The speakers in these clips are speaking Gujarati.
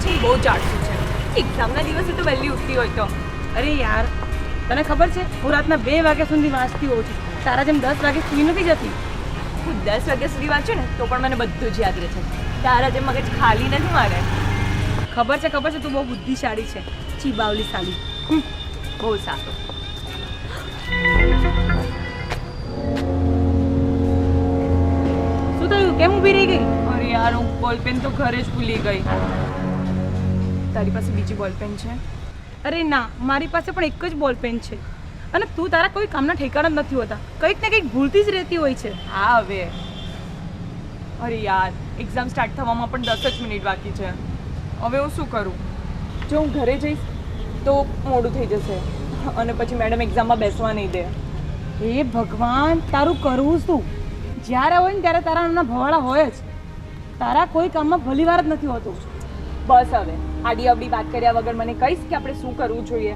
છે એ બહુ ચાટતું છે. એક્ઝામના દિવસે તો વહેલી ઉઠતી હોય તો. અરે યાર, તને ખબર છે હું રાતના 2 વાગ્યા સુધી વાંચતી હોઉં છું. તારા જેમ 10 વાગે સુઈ નથી જતી. હું 10 વાગ્યા સુધી વાંચું ને તો પણ મને બધું જ યાદ રહે છે. તારા જેમ મગજ ખાલી નથી મારે. ખબર છે તું બહુ બુદ્ધિશાળી છે. ચી બાવલી સાલી. બહુ સારું. શું થયું? કેમ ઊભી રહી ગઈ? અરે યાર, હું બોલપેન તો ઘરે જ ભૂલી ગઈ. તારી પાસે બીજી બોલપેન છે? અરે ના, મારી પાસે પણ એક જ બોલપેન છે. અને તું તારા કોઈ કામના ઠેકાણા જ નથી હોતા. કંઈક ને કંઈક ભૂલતી જ રહેતી હોય છે. હા હવે. અરે યાર, એક્ઝામ સ્ટાર્ટ થવામાં પણ 10 જ મિનિટ બાકી છે. હવે હું શું કરું? જો હું ઘરે જઈશ તો મોડું થઈ જશે અને પછી મેડમ એક્ઝામમાં બેસવા નહીં દે. હે ભગવાન, તારું કરવું શું? જ્યારે હોય ને ત્યારે તારા નાના ભવાડા હોય જ. તારા કોઈ કામમાં ભલીવાર જ નથી હોતું. બસ હવે આડી અવડી વાત કર્યા વગર મને કહીશ કે આપણે શું કરવું જોઈએ.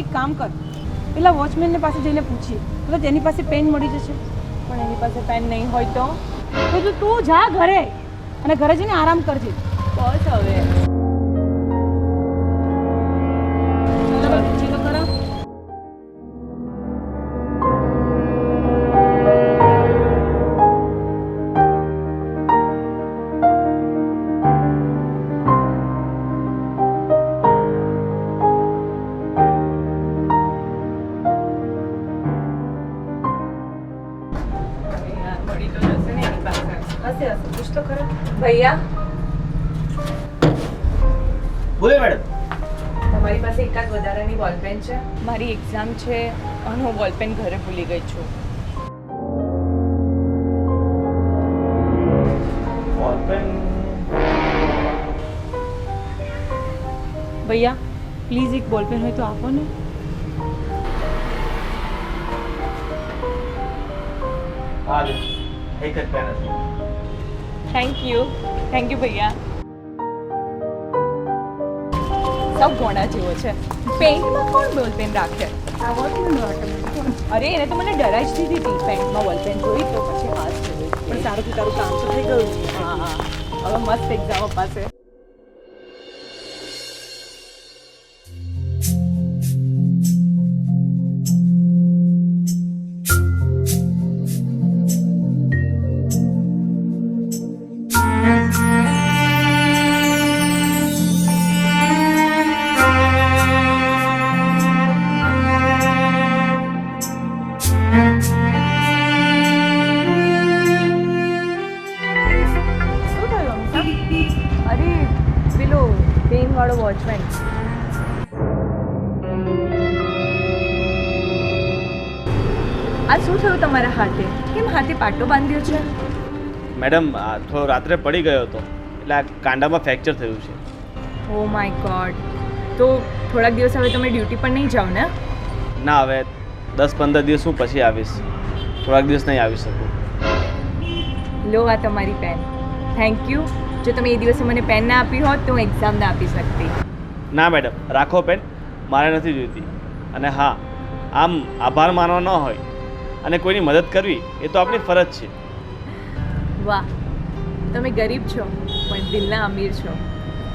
એક કામ કર, પેલા વોચમેનને પાસે જઈને પૂછીએ તો તેની પાસે પેન મળી જશે. પણ એની પાસે પેન નહીં હોય તો તું જા ઘરે અને ઘરે જઈને આરામ કરજે. બસ હવે. પૂછી તો ખરા. ભૈયા, બોલે મેડમ. તમારી પાસે એકાદ વધારાની બોલપેન છે? મારી એક્ઝામ છે અને હું બોલપેન ઘરે ભૂલી ગઈ છું. બોલપેન ભૈયા પ્લીઝ એક બોલપેન હોય તો આપો ને. હા એક જ પેન હતી. થેન્ક યુ ભૈયા. સૌ ગોણા જેવો છે. પેન્ટમાં કોણ બોલપેન રાખે? અરે એને તો મને ડરાઈ જ દીધી હતી. પેન્ટમાં બોલપેન જોઈ તો પછી હાથ જોઈ. પણ સારું કે તારું કામ તો થઈ ગયું. હા, હવે મસ્ત એક્ઝામ અપાશે. વાળો વોચમેન. આ શું થયું તમારા હાથે? કેમ હાથે પાટો બાંધ્યો છે? મેડમ આ થોડો રાત્રે પડી ગયો હતો એટલે આ કાંડામાં ફ્રેક્ચર થયું છે. Oh my God. તો થોડાક દિવસ હવે તમે ડ્યુટી પર નહીં જાઓ ને? ના, હવે 10-15 દિવસ હું પછી આવીશ. થોડાક દિવસ નહીં આવી શકું. લો આ તમારી પેન. Thank you. જો તમે એ દિવસે મને પેન ના આપી હોત તો હું એક્ઝામ ના આપી શકતી. ના મેડમ, રાખો પેન, મારે નથી જોઈતી. અને હા, આમ આભાર માનવા ન હોય અને કોઈની મદદ કરવી એ તો આપણી ફરજ છે. વાહ, તમે ગરીબ છો પણ દિલના અમીર છો.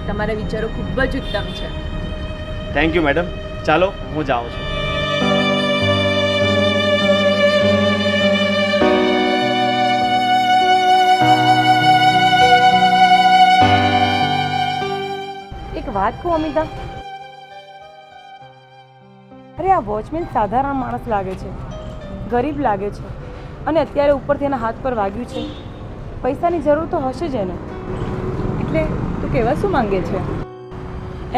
તમારા વિચારો ખૂબ જ ઉત્તમ છે. Thank you madam. ચાલો હું જાઉં છું. એક વાત કહું અમિતા, અરે આ વોચમેન સાધારણ માણસ લાગે છે, ગરીબ લાગે છે અને અત્યારે ઉપરથી એના હાથ પર વાગ્યું છે. પૈસાની જરૂર તો હશે જ એને. એટલે તું કહેવા શું માંગે છે?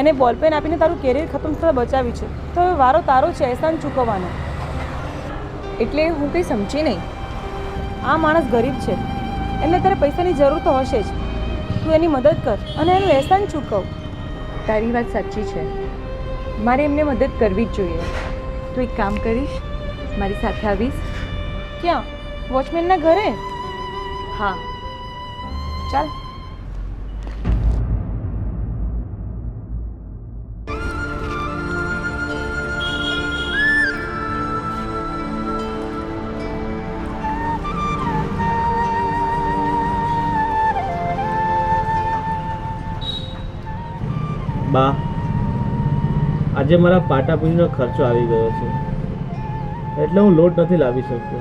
એને બોલપેન આપીને તારું કેરિયર ખતમ થતાં બચાવ્યું છે, તો હવે વારો તારો છે એહસાન ચૂકવવાનો. એટલે હું કંઈ સમજી નહીં. આ માણસ ગરીબ છે, એને તારે પૈસાની જરૂર તો હશે જ. તું એની મદદ કર અને એનું એહસાન ચૂકવ. તારી વાત સાચી છે. મારે એમને મદદ કરવી જ જોઈએ. તું એક કામ કરીશ, મારી સાથે આવીશ? ક્યાં? વોચમેનના ઘરે? હા, ચાલ. બા, આજે મારા પાટાપીણીનો ખર્ચો આવી ગયો છે, એટલે હું લોટ નથી લાવી શકતો.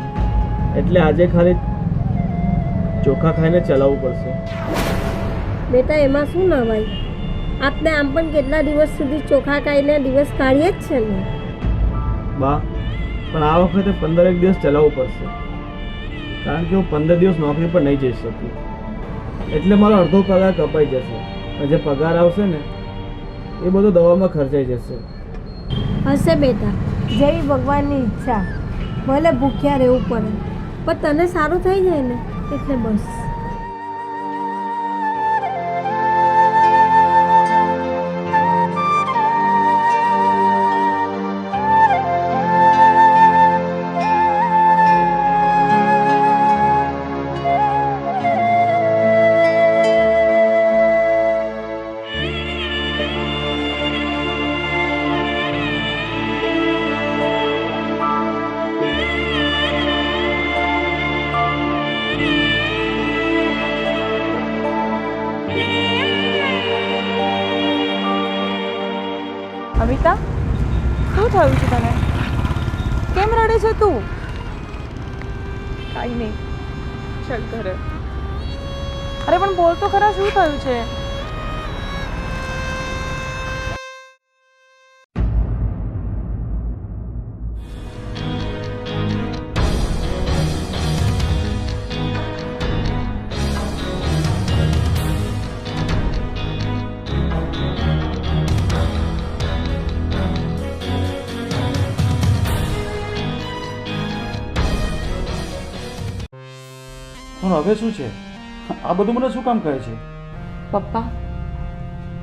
એટલે આજે ખાલી ચોખા ખાઈને ચલાવવું પડશે. બેટા એમાં શું નવાય? આપણે આમ પણ કેટલા દિવસ સુધી ચોખા ખાઈને દિવસ કાઢીએ જ છે ને. બા, પણ આ વખતે 15 દિવસ ચલાવવું પડશે, કારણ કે હું 15 દિવસ નોકરી પર નહીં જઈ શકું. એટલે મારો અડધો પગાર કપાઈ જશે, અને જે પગાર આવશે ને એ બધો દવામાં ખર્ચાઈ જશે. હશે બેટા, જેવી ભગવાનની ઈચ્છા. ભલે ભૂખ્યા રહેવું પડે, પણ તને સારું થઈ જાય ને એટલે બસ. અમિતા, શું થયું છે તને? કેમ રડે છે તું? કાંઈ નહીં, ચાલ ઘરે. અરે પણ બોલ તો ખરા, શું થયું છે? પણ હવે શું છે? આ બધું મને શું કામ કહે છે? પપ્પા,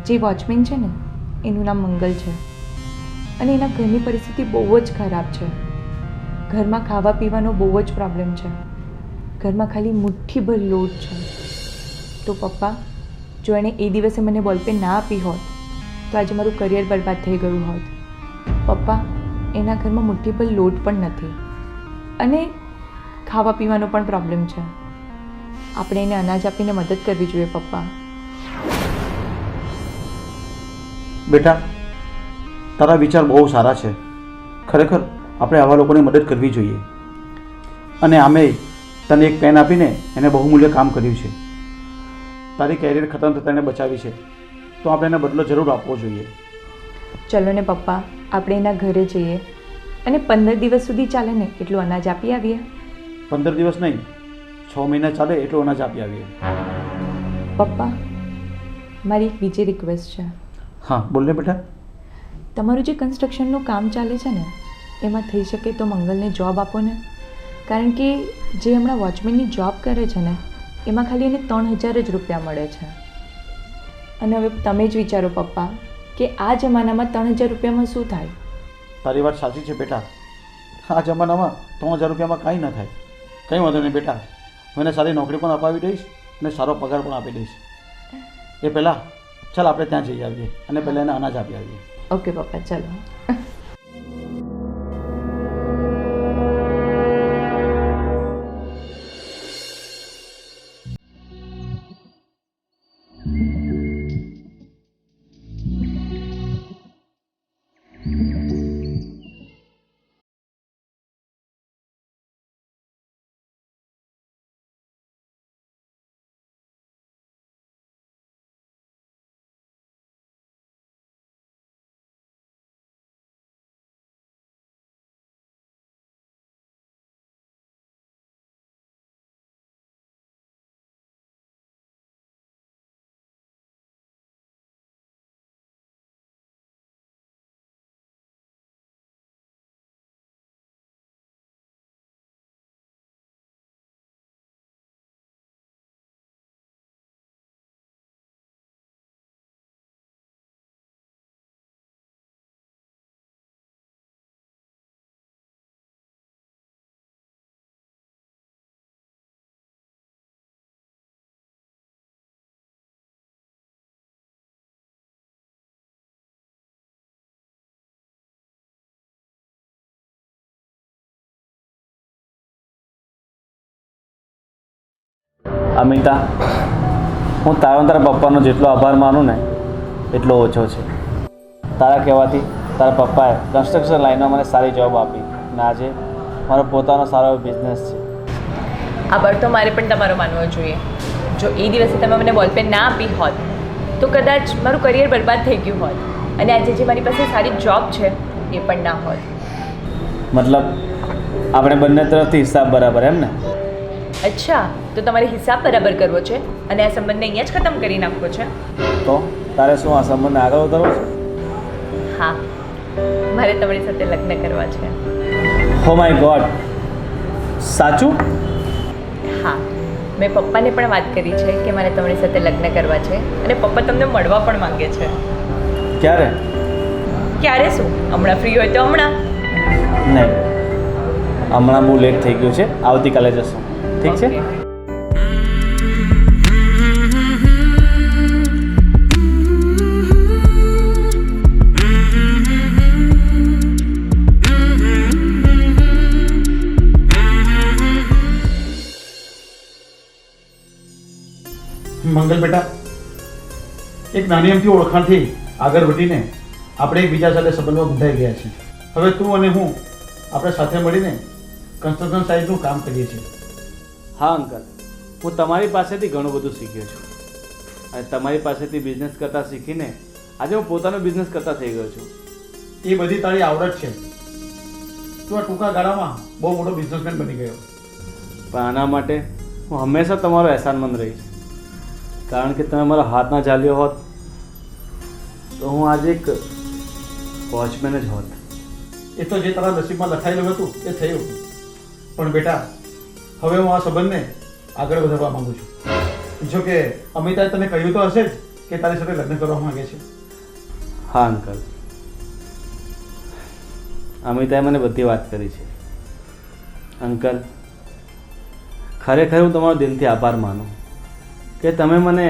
જે વોચમેન છે ને એનું નામ મંગલ છે અને એના ઘરની પરિસ્થિતિ બહુ જ ખરાબ છે. ઘરમાં ખાવા પીવાનો બહુ જ પ્રોબ્લેમ છે. ઘરમાં ખાલી મુઠ્ઠીભર લોટ છે. તો પપ્પા, જો એણે એ દિવસે મને બોલપેન ના આપી હોત તો આજે મારું કરિયર બરબાદ થઈ ગયું હોત. પપ્પા, એના ઘરમાં મુઠ્ઠીભર લોટ પણ નથી અને ખાવા પીવાનો પણ પ્રોબ્લેમ છે. આપણે એને અનાજ આપીને મદદ કરવી જોઈએ પપ્પા. બેટા, તારા વિચાર બહુ સારા છે. ખરેખર આપણે આવા લોકોની મદદ કરવી જોઈએ. અને આમે તને એક પેન આપીને એને બહુમૂલ્ય કામ કર્યું છે. તારી કેરિયર ખતમ થતાં એને બચાવી છે, તો આપણે એને બદલો જરૂર આપવો જોઈએ. ચલો ને પપ્પા, આપણે એના ઘરે જઈએ અને 15 દિવસ સુધી ચાલે ને એટલું અનાજ આપી આવીએ. 15 દિવસ નહીં, 6 મહિના ચાલે એટલું અનાજ આપી આવીએ. પપ્પા, મારી એક બીજી રિક્વેસ્ટ છે. હા, બોલ ને બેટા. તમારું જે કન્સ્ટ્રક્શનનું કામ ચાલે છે ને એમાં થઈ શકે તો મંગલને જોબ આપો ને. કારણ કે જે હમણાં વોચમેનની જોબ કરે છે ને એમાં ખાલી એને 3000 જ રૂપિયા મળે છે. અને હવે તમે જ વિચારો પપ્પા કે આ જમાનામાં 3000 રૂપિયામાં શું થાય? તારી વાત સાચી છે બેટા. આ જમાનામાં 3000 રૂપિયામાં કાંઈ ન થાય. કંઈ વાંધો નહીં બેટા, હું એને સારી નોકરી પણ અપાવી દઈશ અને સારો પગાર પણ આપી દઈશ. એ પહેલાં ચાલ આપણે ત્યાં જઈ આવીએ અને પહેલાં એને અનાજ આપી આવીએ. ઓકે પપ્પા, ચલો. અમિતા, હું તારા પપ્પાનો જેટલો આભાર માનું ને એટલો ઓછો છે. તારા કહેવાથી તારા પપ્પાએ કન્સ્ટ્રક્શન લાઈનમાં મને સારી જોબ આપી અને આજે મારો પોતાનો સારો બિઝનેસ છે. આભાર તો મારે પણ તમારો માનવો જોઈએ. જો એ દિવસે તમે મને બોલપેન ના આપી હોત તો કદાચ મારું કરિયર બરબાદ થઈ ગયું હોત અને આજે જે મારી પાસે સારી જોબ છે એ પણ ના હોત. મતલબ આપણે બંને તરફથી હિસાબ બરાબર એમ ને? અચ્છા, તો તમારે હિસાબ બરાબર કરવો છે અને આ સંબંધને અહીંયા જ ખતમ કરી નાખવો છે? તો તારે શું આ સંબંધને આગળ વધારવો છે? હા, મારે તમારી સાથે લગ્ન કરવા છે. ઓ માય ગોડ, સાચું? હા, મેં પપ્પાને પણ વાત કરી છે કે મારે તમારી સાથે લગ્ન કરવા છે અને પપ્પા તમને મળવા પણ માંગે છે. ક્યારે? ક્યારે શું? હમણાં ફ્રી હોય તો હમણાં. નહીં, હમણાં બહુ લેટ થઈ ગયું છે, આવતીકાલે જશું. ઠીક છે? ઓકે. મંગલ બેટા, એક નાની અમથી ઓળખાણથી આગળ વધીને આપણે એકબીજા સાથે સંબંધમાં બંધાઈ ગયા છીએ. હવે તું અને હું આપણે સાથે મળીને કન્સ્ટ્રક્શન સાઇટનું કામ કરીએ છીએ. હા અંકલ, હું તમારી પાસેથી ઘણું બધું શીખ્યો છું અને તમારી પાસેથી બિઝનેસ કરતાં શીખીને આજે હું પોતાનો બિઝનેસ કરતા થઈ ગયો છું. એ બધી તારી આવડત છે. તું આ ટૂંકા ગાળામાં બહુ મોટો બિઝનેસમેન બની ગયો. પણ આના માટે હું હંમેશા તમારો અહેસાનમંદ રહીશ, કારણ કે તમે મારો હાથ ના ઝાલ્યો હોત તો હું આજે એક વોચમેન જ હોત. એ તો જે તારા નસીબમાં લખાયેલું હતું એ થયું. પણ બેટા, હવે હું આ સંબંધને આગળ વધારવા માંગુ છું. જો કે અમિતાએ તને કહ્યું તો હશે જ કે તારી સાથે લગ્ન કરવા માંગે છે. હા અંકલ, અમિતાએ મને બધી વાત કરી છે. અંકલ, ખરેખર હું તમારો દિલથી આભાર માનું કે તમે મને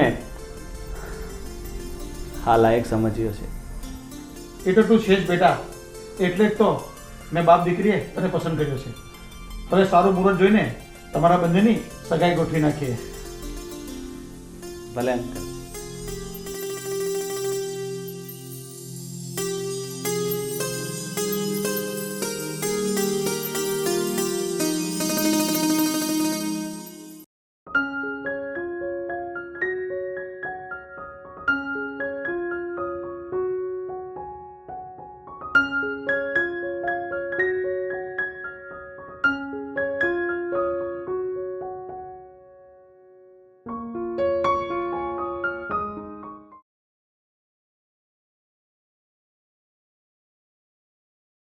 આ લાયક સમજ્યો છે. એ તો તું છે જ બેટા, એટલે જ તો મેં બાપ દીકરીએ તને પસંદ કર્યો છે. હવે સારું મુહૂર્ત જોઈને તમારા બંનેની સગાઈ ગોઠવી નાખીએ. ભલે અંકલ.